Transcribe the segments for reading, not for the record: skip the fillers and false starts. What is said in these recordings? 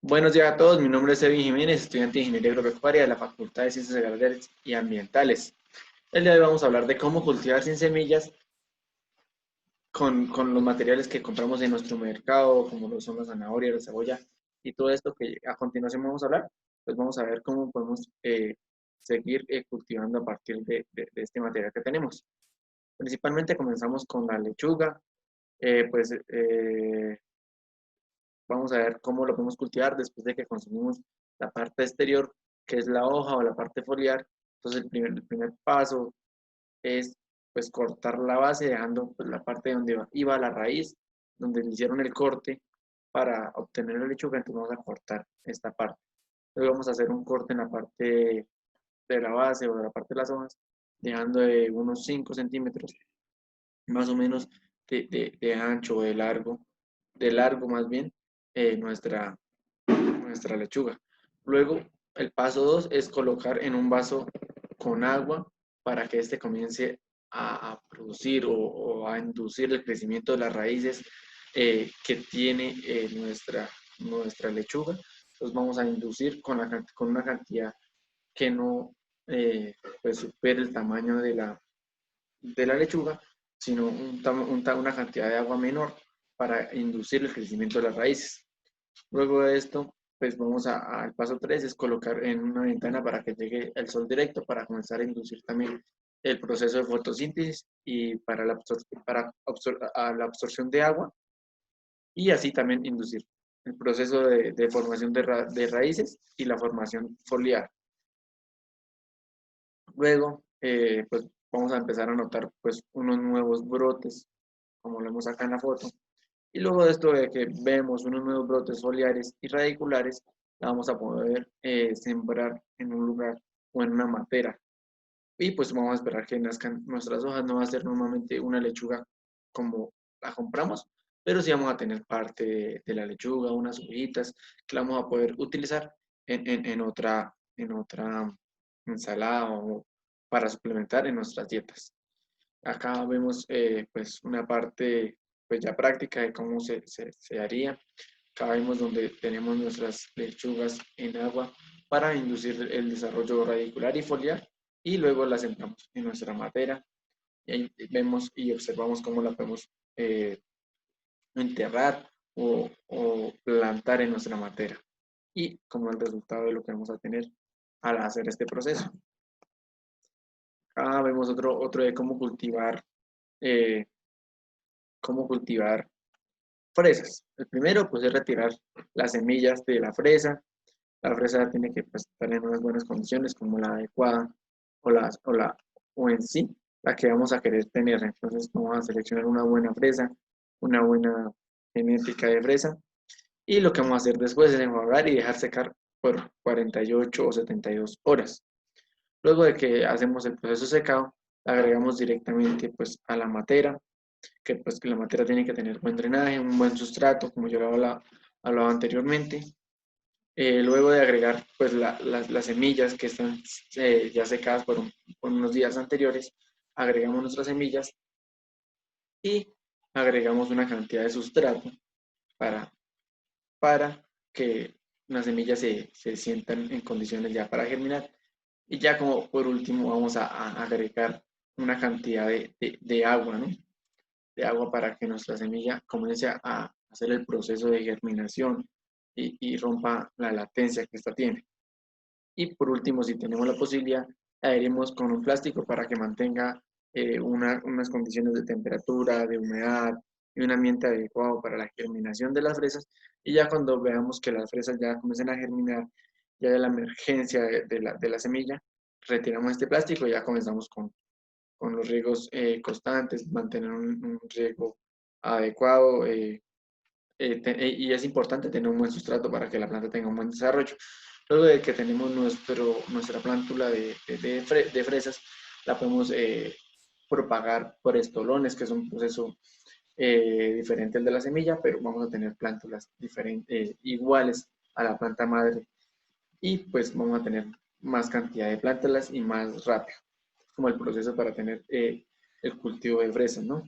Buenos días a todos, mi nombre es Edwin Jiménez, estudiante de Ingeniería Agropecuaria de la Facultad de Ciencias Agrarias y Ambientales. El día de hoy vamos a hablar de cómo cultivar sin semillas con los materiales que compramos en nuestro mercado, como lo son la zanahoria, la cebolla y todo esto que a continuación vamos a hablar. Pues vamos a ver cómo podemos seguir cultivando a partir de este material que tenemos. Principalmente comenzamos con la lechuga, pues vamos a ver cómo lo podemos cultivar después de que consumimos la parte exterior, que es la hoja o la parte foliar. Entonces el primer paso es pues cortar la base dejando pues, la parte donde iba la raíz, donde le hicieron el corte para obtener la lechuga. Entonces vamos a cortar esta parte. Luego vamos a hacer un corte en la parte de la base o de la parte de las hojas, dejando de unos 5 centímetros más o menos de ancho o de largo más bien, nuestra lechuga. Luego, el paso 2 es colocar en un vaso con agua para que éste comience a producir o a inducir el crecimiento de las raíces que tiene nuestra lechuga. Entonces vamos a inducir con una cantidad que no pues supere el tamaño de la lechuga, sino una cantidad de agua menor para inducir el crecimiento de las raíces. Luego de esto, pues vamos al paso 3, es colocar en una ventana para que llegue el sol directo, para comenzar a inducir también el proceso de fotosíntesis y para la absorción de agua, y así también inducir el proceso de formación de raíces y la formación foliar. Luego, pues vamos a empezar a notar pues unos nuevos brotes, como lo vemos acá en la foto. Y luego de esto de que vemos unos nuevos brotes foliares y radiculares, la vamos a poder sembrar en un lugar o en una matera. Y pues vamos a esperar que nazcan nuestras hojas. No va a ser normalmente una lechuga como la compramos, pero sí vamos a tener parte de la lechuga, unas hojitas que la vamos a poder utilizar en otra ensalada o para suplementar en nuestras dietas. Acá vemos pues una parte pues ya práctica de cómo se haría. Acá vemos donde tenemos nuestras lechugas en agua para inducir el desarrollo radicular y foliar, y luego las sembramos en nuestra matera y ahí vemos y observamos cómo la podemos enterrar o plantar en nuestra matera, y como el resultado de lo que vamos a tener al hacer este proceso. Acá vemos otro de eh, cómo cultivar fresas. El primero, pues, es retirar las semillas de la fresa. La fresa tiene que pues, estar en unas buenas condiciones, como la adecuada o en sí la que vamos a querer tener. Entonces, vamos a seleccionar una buena fresa, una buena genética de fresa. Y lo que vamos a hacer después es enjuagar y dejar secar por 48 o 72 horas. Luego de que hacemos el proceso secado, la agregamos directamente pues, a la matera, que la materia tiene que tener buen drenaje, un buen sustrato, como yo lo hablaba anteriormente. Luego de agregar pues, las semillas que están ya secadas por unos días anteriores, agregamos nuestras semillas y agregamos una cantidad de sustrato para, para que las semillas se sientan en condiciones ya para germinar. Y ya como por último vamos a agregar una cantidad de agua, ¿no? De agua para que nuestra semilla comience a hacer el proceso de germinación y rompa la latencia que ésta tiene. Y por último, si tenemos la posibilidad, adherimos con un plástico para que mantenga unas condiciones de temperatura, de humedad y un ambiente adecuado para la germinación de las fresas. Y ya cuando veamos que las fresas ya comiencen a germinar, ya de la emergencia de la semilla, retiramos este plástico y ya comenzamos con los riegos constantes, mantener un riego adecuado, y es importante tener un buen sustrato para que la planta tenga un buen desarrollo. Luego de que tenemos nuestra plántula de fresas, la podemos propagar por estolones, que es un proceso diferente al de la semilla, pero vamos a tener plántulas iguales a la planta madre, y pues vamos a tener más cantidad de plántulas y más rápido, como el proceso para tener el cultivo de fresas, ¿no?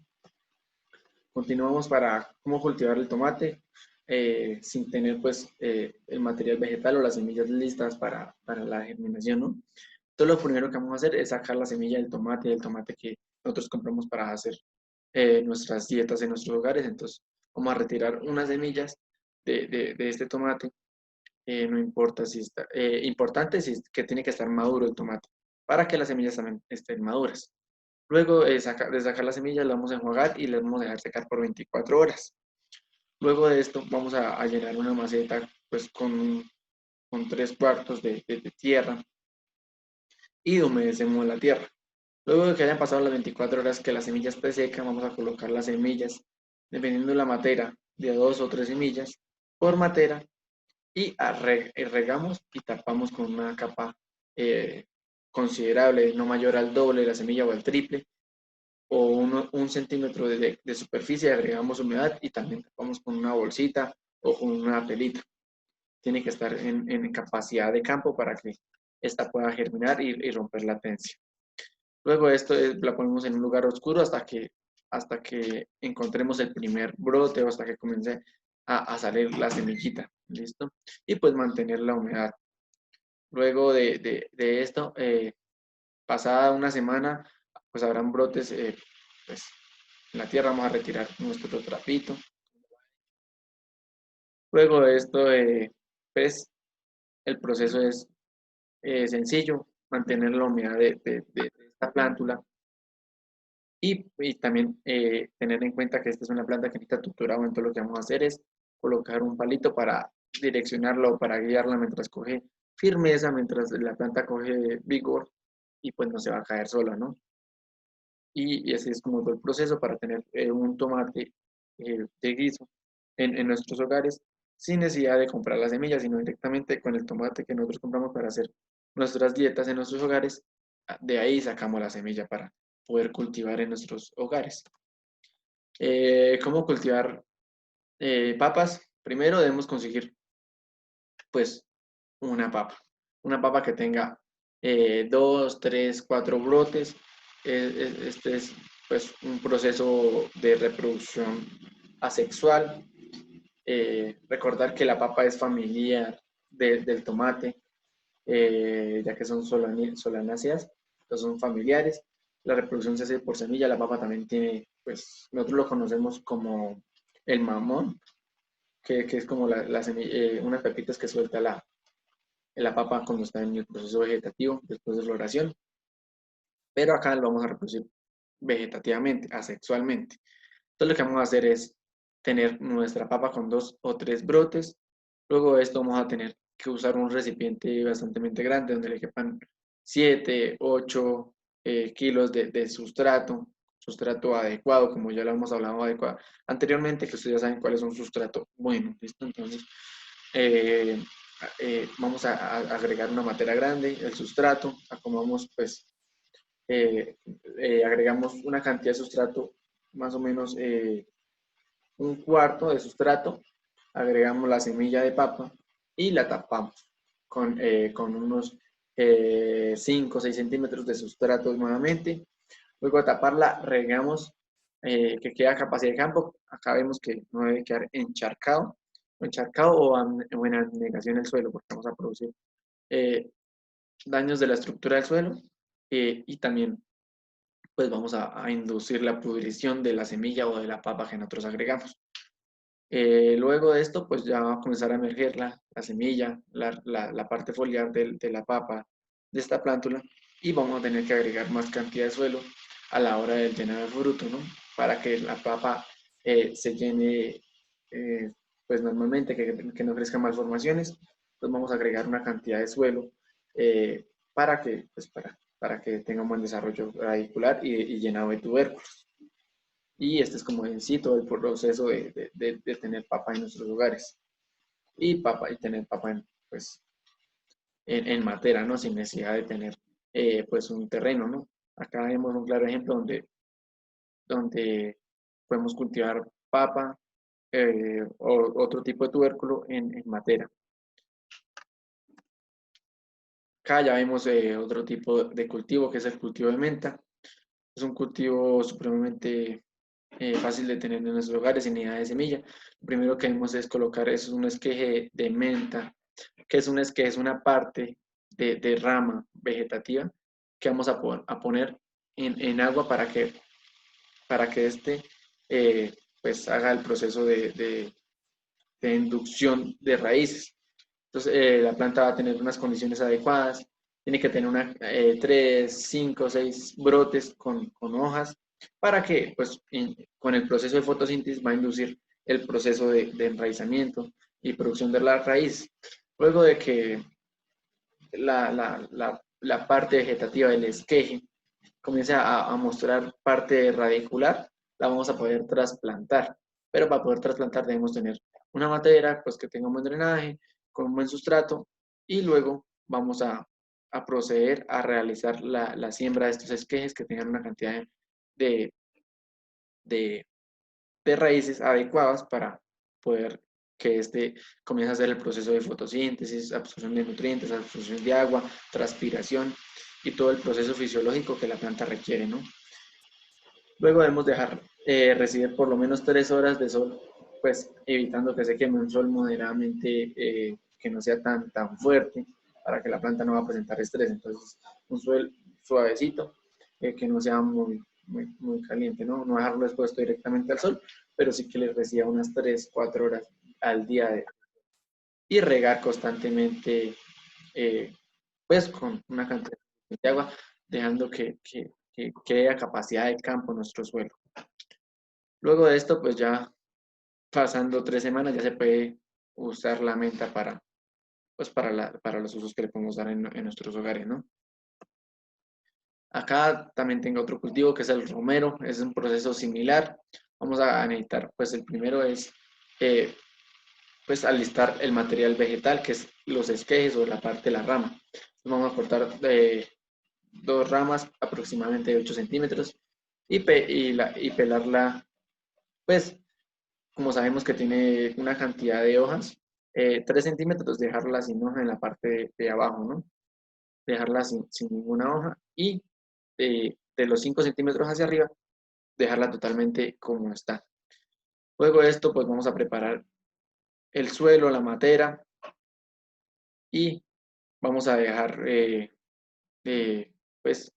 Continuamos para cómo cultivar el tomate. sin tener pues el material vegetal o las semillas listas para la germinación, ¿no? Entonces lo primero que vamos a hacer es sacar la semilla del tomate que nosotros compramos para hacer nuestras dietas en nuestros hogares. Entonces vamos a retirar unas semillas de este tomate. No importa si está, importante si es que tiene que estar maduro el tomate para que las semillas también estén maduras. Luego de sacar las semillas, las vamos a enjuagar y las vamos a dejar secar por 24 horas. Luego de esto vamos a llenar una maceta pues con 3 cuartos de tierra y humedecemos la tierra. Luego de que hayan pasado las 24 horas que la semilla esté seca, vamos a colocar las semillas, dependiendo de la matera, de 2 o 3 semillas por matera y regamos y tapamos con una capa considerable, no mayor al doble de la semilla o al triple, o 1 centímetro de superficie, agregamos humedad y también tapamos con una bolsita o con una pelita. Tiene que estar en capacidad de campo para que esta pueda germinar y romper la tensión. Luego esto la ponemos en un lugar oscuro hasta que encontremos el primer brote o hasta que comience a salir la semillita, ¿listo? Y pues mantener la humedad. Luego de esto, pasada una semana, pues habrán brotes, pues en la tierra vamos a retirar nuestro trapito. Luego de esto, pues el proceso es sencillo, mantener la humedad de esta plántula y también tener en cuenta que esta es una planta que necesita tutorado. Entonces lo que vamos a hacer es colocar un palito para direccionarla o para guiarla mientras coge firmeza, mientras la planta coge vigor y pues no se va a caer sola, ¿no? Y así es como todo el proceso para tener un tomate de guiso en nuestros hogares sin necesidad de comprar las semillas, sino directamente con el tomate que nosotros compramos para hacer nuestras dietas en nuestros hogares. De ahí sacamos la semilla para poder cultivar en nuestros hogares. ¿Cómo cultivar papas? Primero debemos conseguir pues una papa que tenga 2, 3, 4 brotes. Este es pues un proceso de reproducción asexual. Recordar que la papa es familiar del tomate, ya que son solanáceas, entonces son familiares. La reproducción se hace por semilla. La papa también tiene, pues nosotros lo conocemos como el mamón, que es como unas pepitas que suelta la papa cuando está en el proceso vegetativo, después de floración. Pero acá lo vamos a reproducir vegetativamente, asexualmente. Entonces lo que vamos a hacer es tener nuestra papa con 2 o 3 brotes. Luego de esto vamos a tener que usar un recipiente bastante grande donde le quepan 7, 8 kilos de sustrato adecuado, como ya lo hemos hablado adecuado anteriormente, que ustedes ya saben cuál es un sustrato bueno, ¿listo? Entonces, eh, vamos a agregar una materia grande, el sustrato, acomodamos pues agregamos una cantidad de sustrato, más o menos 1 cuarto de sustrato, agregamos la semilla de papa y la tapamos con unos 5 o 6 centímetros de sustrato nuevamente. Luego de taparla, regamos que queda capacidad de campo. Acá vemos que no debe quedar encharcado o en anegación del suelo, porque vamos a producir eh, daños de la estructura del suelo y también pues vamos a inducir la pudrición de la semilla o de la papa que nosotros agregamos. Luego de esto, pues ya va a comenzar a emerger la semilla, la parte foliar de la papa, de esta plántula, y vamos a tener que agregar más cantidad de suelo a la hora del llenar el fruto, ¿no? Para que la papa se llene, pues normalmente, que no crezcan malformaciones, pues vamos a agregar una cantidad de suelo para para que tenga un buen desarrollo radicular y llenado de tubérculos. Y este es como en sí todo el proceso de tener papa en nuestros hogares. Y tener papa pues, en matera, ¿no? Sin necesidad de tener pues un terreno, ¿no? Acá vemos un claro ejemplo donde podemos cultivar papa o otro tipo de tubérculo en matera. Acá ya vemos otro tipo de cultivo que es el cultivo de menta. Es un cultivo supremamente fácil de tener en nuestros hogares sin necesidad de semilla. Lo primero que debemos es colocar es un esqueje de menta, que es un esqueje, es una parte de rama vegetativa que vamos a poner en agua para que este pues haga el proceso de inducción de raíces. Entonces, la planta va a tener unas condiciones adecuadas, tiene que tener 3, 5, 6 brotes con hojas para que, pues, con el proceso de fotosíntesis va a inducir el proceso de enraizamiento y producción de la raíz. Luego de que la parte vegetativa del esqueje comience a mostrar parte radicular, la vamos a poder trasplantar. Pero para poder trasplantar debemos tener una matera pues, que tenga un buen drenaje, con un buen sustrato, y luego vamos a proceder a realizar la siembra de estos esquejes que tengan una cantidad de, de, de raíces adecuadas para poder que este comience a hacer el proceso de fotosíntesis, absorción de nutrientes, absorción de agua, transpiración y todo el proceso fisiológico que la planta requiere, ¿no? Luego debemos dejar recibir por lo menos 3 horas de sol, pues evitando que se queme un sol moderadamente, que no sea tan fuerte, para que la planta no va a presentar estrés. Entonces, un sol suavecito, que no sea muy caliente, ¿no? No dejarlo expuesto directamente al sol, pero sí que le reciba unas 3, 4 horas al día y regar constantemente, pues con una cantidad de agua, dejando que haya capacidad de campo en nuestro suelo. Luego de esto, pues ya pasando 3 semanas, ya se puede usar la menta pues para los usos que le podemos dar en nuestros hogares, ¿no? Acá también tengo otro cultivo que es el romero, es un proceso similar. Vamos a necesitar, pues el primero es, pues alistar el material vegetal, que es los esquejes o la parte de la rama. Vamos a cortar 2 ramas aproximadamente de 8 centímetros y pelarla, pues como sabemos que tiene una cantidad de hojas, 3 centímetros, dejarla sin hoja en la parte de abajo, ¿no? Dejarla sin ninguna hoja y de los 5 centímetros hacia arriba, dejarla totalmente como está. Luego de esto, pues vamos a preparar el suelo, la matera y vamos a dejar pues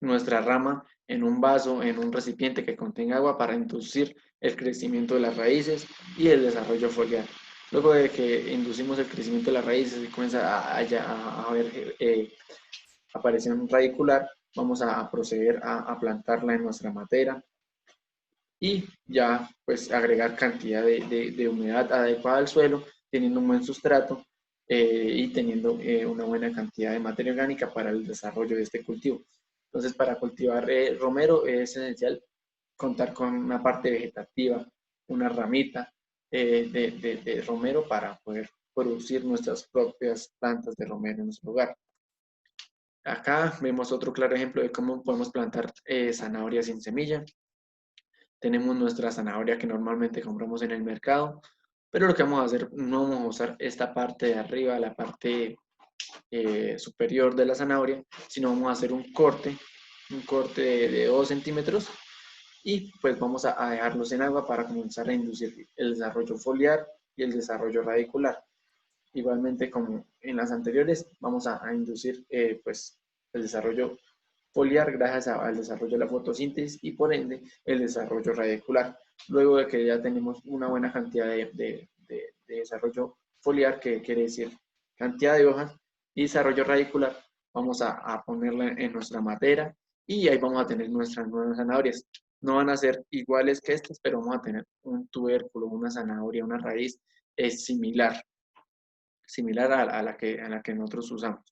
nuestra rama en un vaso, en un recipiente que contenga agua para inducir el crecimiento de las raíces y el desarrollo foliar. Luego de que inducimos el crecimiento de las raíces y comienza a haber aparición radicular, vamos a proceder a plantarla en nuestra matera y ya pues agregar cantidad de humedad adecuada al suelo, teniendo un buen sustrato y teniendo una buena cantidad de materia orgánica para el desarrollo de este cultivo. Entonces, para cultivar romero es esencial contar con una parte vegetativa, una ramita de romero para poder producir nuestras propias plantas de romero en nuestro hogar. Acá vemos otro claro ejemplo de cómo podemos plantar zanahorias sin semilla. Tenemos nuestra zanahoria que normalmente compramos en el mercado, pero lo que vamos a hacer, no vamos a usar esta parte de arriba, la parte superior de la zanahoria, sino vamos a hacer un corte de 2 centímetros y pues vamos a dejarlos en agua para comenzar a inducir el desarrollo foliar y el desarrollo radicular. Igualmente como en las anteriores, vamos a inducir pues el desarrollo foliar gracias al desarrollo de la fotosíntesis y por ende el desarrollo radicular. Luego de que ya tenemos una buena cantidad de desarrollo foliar, que quiere decir cantidad de hojas, y desarrollo radicular, vamos a ponerla en nuestra matera y ahí vamos a tener nuestras nuevas zanahorias. No van a ser iguales que estas, pero vamos a tener un tubérculo, una zanahoria, una raíz similar a la que nosotros usamos.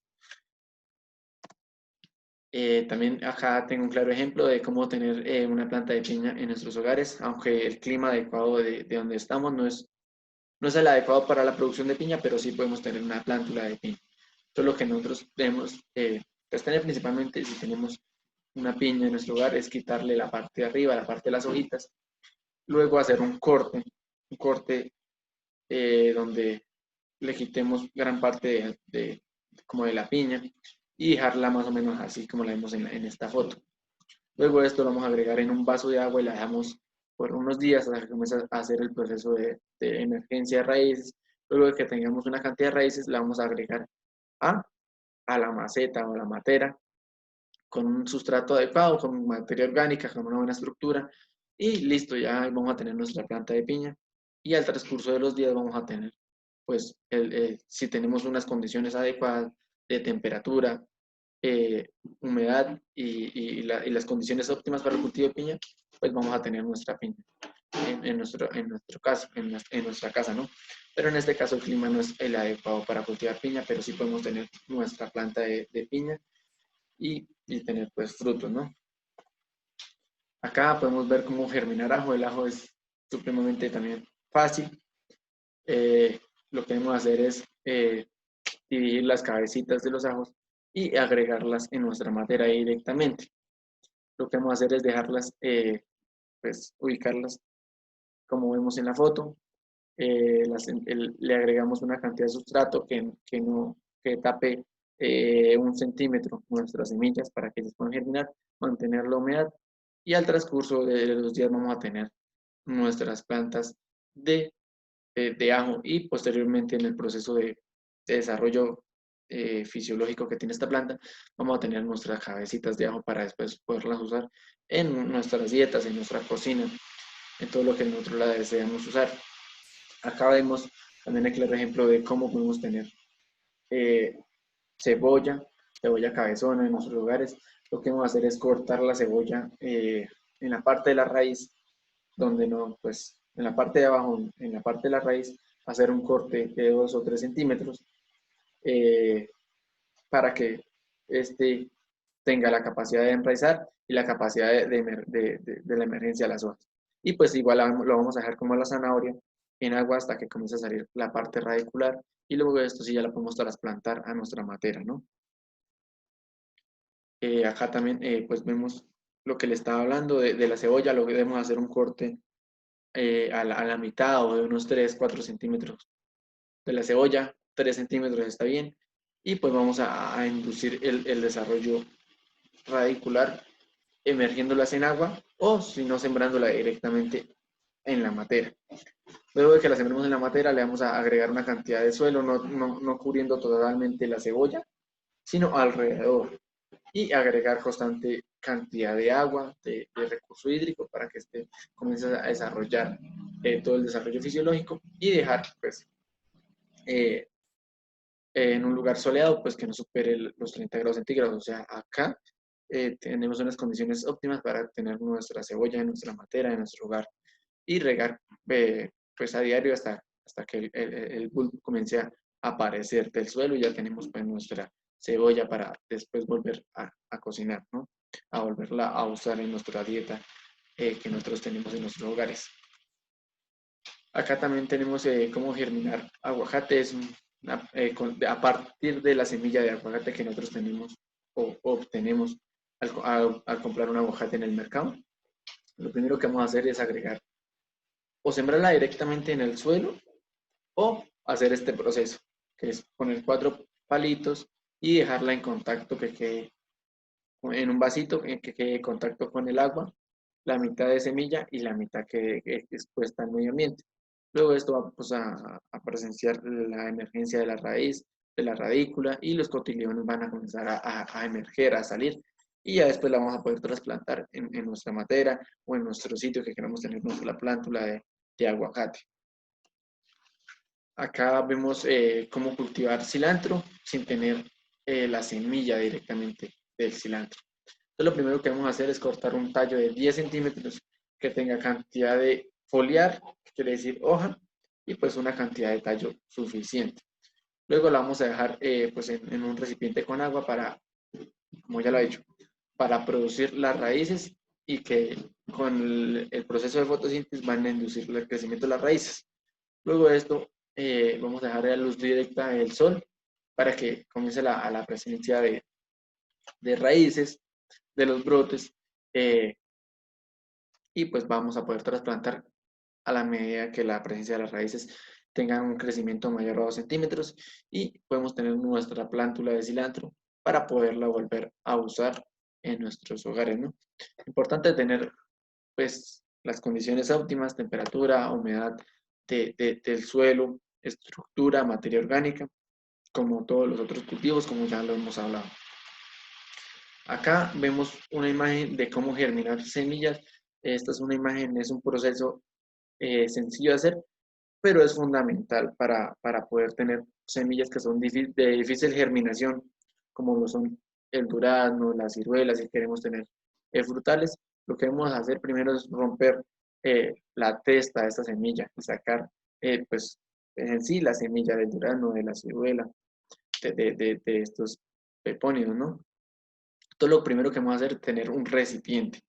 También acá tengo un claro ejemplo de cómo tener una planta de piña en nuestros hogares, aunque el clima adecuado de donde estamos no es el adecuado para la producción de piña, pero sí podemos tener una plántula de piña. Esto es lo que nosotros debemos pues tener principalmente si tenemos una piña en nuestro hogar, es quitarle la parte de arriba, la parte de las hojitas, luego hacer un corte donde le quitemos gran parte como de la piña y dejarla más o menos así como la vemos en esta foto. Luego esto lo vamos a agregar en un vaso de agua y la dejamos por unos días hasta que comience a hacer el proceso de emergencia de raíces. Luego de que tengamos una cantidad de raíces, la vamos a agregar a, a la maceta o a la matera con un sustrato adecuado, con materia orgánica, con una buena estructura y listo, ya vamos a tener nuestra planta de piña y al transcurso de los días vamos a tener, pues, si tenemos unas condiciones adecuadas de temperatura, humedad y las condiciones óptimas para el cultivo de piña, pues vamos a tener nuestra piña en nuestro caso, en nuestra casa, ¿no? Pero en este caso el clima no es el adecuado para cultivar piña, pero sí podemos tener nuestra planta de piña y tener pues frutos, ¿no? Acá podemos ver cómo germinar ajo. El ajo es supremamente también fácil. Lo que debemos hacer es dividir las cabecitas de los ajos y agregarlas en nuestra matera directamente. Lo que vamos a hacer es dejarlas, pues ubicarlas como vemos en la foto. Le agregamos una cantidad de sustrato que tape 1 centímetro nuestras semillas para que ellas puedan germinar, mantener la humedad y al transcurso de los días vamos a tener nuestras plantas de ajo y posteriormente en el proceso de desarrollo fisiológico que tiene esta planta, vamos a tener nuestras cabecitas de ajo para después poderlas usar en nuestras dietas, en nuestra cocina, en todo lo que nosotros la deseamos usar. Acá vemos también el claro ejemplo de cómo podemos tener eh, cebolla, cebolla cabezona en nuestros lugares. Lo que vamos a hacer es cortar la cebolla en la parte de la raíz, donde no, pues en la parte de abajo, en la parte de la raíz, hacer un corte de 2 o 3 centímetros eh, para que este tenga la capacidad de enraizar y la capacidad de la emergencia de las hojas. Y pues igual lo vamos a dejar como la zanahoria en agua hasta que comience a salir la parte radicular y luego de esto sí ya la podemos trasplantar a nuestra matera, ¿no? Acá también pues vemos lo que le estaba hablando de la cebolla, lo que debemos hacer un corte a la mitad o de unos 3 4 centímetros de la cebolla, 3 centímetros está bien, y pues vamos a inducir el desarrollo radicular emergiéndolas en agua o si no sembrándola directamente en la matera. Luego de que la sembremos en la matera le vamos a agregar una cantidad de suelo, no cubriendo totalmente la cebolla, sino alrededor y agregar constante cantidad de agua, de recurso hídrico para que este comience a desarrollar todo el desarrollo fisiológico y dejar pues eh, en un lugar soleado pues que no supere los 30 grados centígrados. O sea, acá tenemos unas condiciones óptimas para tener nuestra cebolla en nuestra matera, en nuestro hogar y regar pues a diario hasta que el bulbo comience a aparecer del suelo y ya tenemos pues nuestra cebolla para después volver a cocinar, ¿no? A volverla a usar en nuestra dieta que nosotros tenemos en nuestros hogares. Acá también tenemos cómo germinar aguacate, es a partir de la semilla de aguacate que nosotros tenemos o obtenemos al comprar un aguacate en el mercado. Lo primero que vamos a hacer es agregar o sembrarla directamente en el suelo o hacer este proceso, que es poner 4 palitos y dejarla en contacto, que quede en un vasito, que quede en contacto con el agua, la mitad de semilla y la mitad que es expuesta al medio ambiente. Luego esto va pues, a presenciar la emergencia de la raíz, de la radícula y los cotiledones van a comenzar a emerger, a salir y ya después la vamos a poder trasplantar en nuestra matera o en nuestro sitio que queramos tener nuestra plántula de aguacate. Acá vemos cómo cultivar cilantro sin tener la semilla directamente del cilantro. Entonces, lo primero que vamos a hacer es cortar un tallo de 10 centímetros que tenga cantidad de foliar, que quiere decir hoja, y pues una cantidad de tallo suficiente. Luego la vamos a dejar pues en un recipiente con agua para, como ya lo he dicho, para producir las raíces y que con el proceso de fotosíntesis van a inducir el crecimiento de las raíces. Luego de esto vamos a dejar la luz directa del sol para que comience la presencia de raíces, de los brotes, y pues vamos a poder trasplantar a la medida que la presencia de las raíces tenga un crecimiento mayor a 2 centímetros y podemos tener nuestra plántula de cilantro para poderla volver a usar en nuestros hogares, ¿no? Importante tener, pues, las condiciones óptimas, temperatura, humedad del suelo, estructura, materia orgánica, como todos los otros cultivos, como ya lo hemos hablado. Acá vemos una imagen de cómo germinar semillas. Esta es una imagen, es un proceso sencillo de hacer, pero es fundamental para poder tener semillas que son de difícil germinación, como lo son el durazno, las ciruelas, si queremos tener frutales. Lo que debemos hacer primero es romper la testa de esta semilla y sacar, pues, en sí la semilla del durazno, de la ciruela, de estos pepónidos, ¿no? Entonces, lo primero que vamos a hacer es tener un recipiente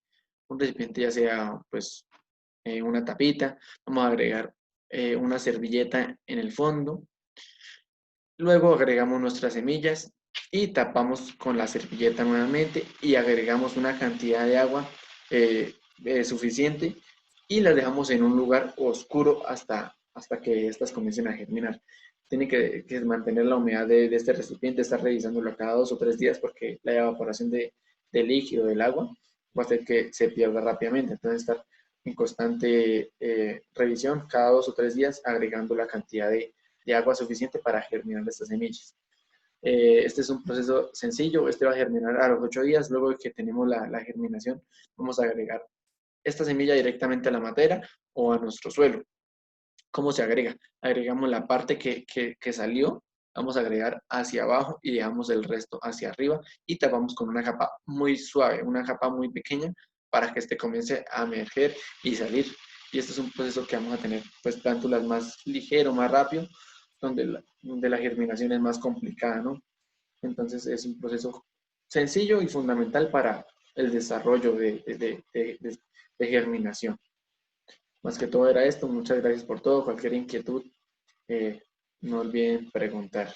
ya sea, pues, una tapita, vamos a agregar una servilleta en el fondo, luego agregamos nuestras semillas y tapamos con la servilleta nuevamente y agregamos una cantidad de agua suficiente y las dejamos en un lugar oscuro hasta que estas comiencen a germinar. Tiene que mantener la humedad de este recipiente, estar revisándolo cada 2 o 3 días porque la evaporación de líquido del agua va a hacer que se pierda rápidamente. Entonces, estar en constante revisión cada 2 o 3 días, agregando la cantidad de agua suficiente para germinar estas semillas. Este es un proceso sencillo, este va a germinar a los 8 días, luego de que tenemos la germinación, vamos a agregar esta semilla directamente a la matera o a nuestro suelo. ¿Cómo se agrega? Agregamos la parte que salió, vamos a agregar hacia abajo y dejamos el resto hacia arriba y tapamos con una capa muy suave, una capa muy pequeña para que este comience a emerger y salir. Y este es un proceso que vamos a tener pues plántulas más ligero, más rápido, donde la germinación es más complicada, ¿no? Entonces es un proceso sencillo y fundamental para el desarrollo de germinación. Más que todo era esto. Muchas gracias por todo. Cualquier inquietud, no olviden preguntar.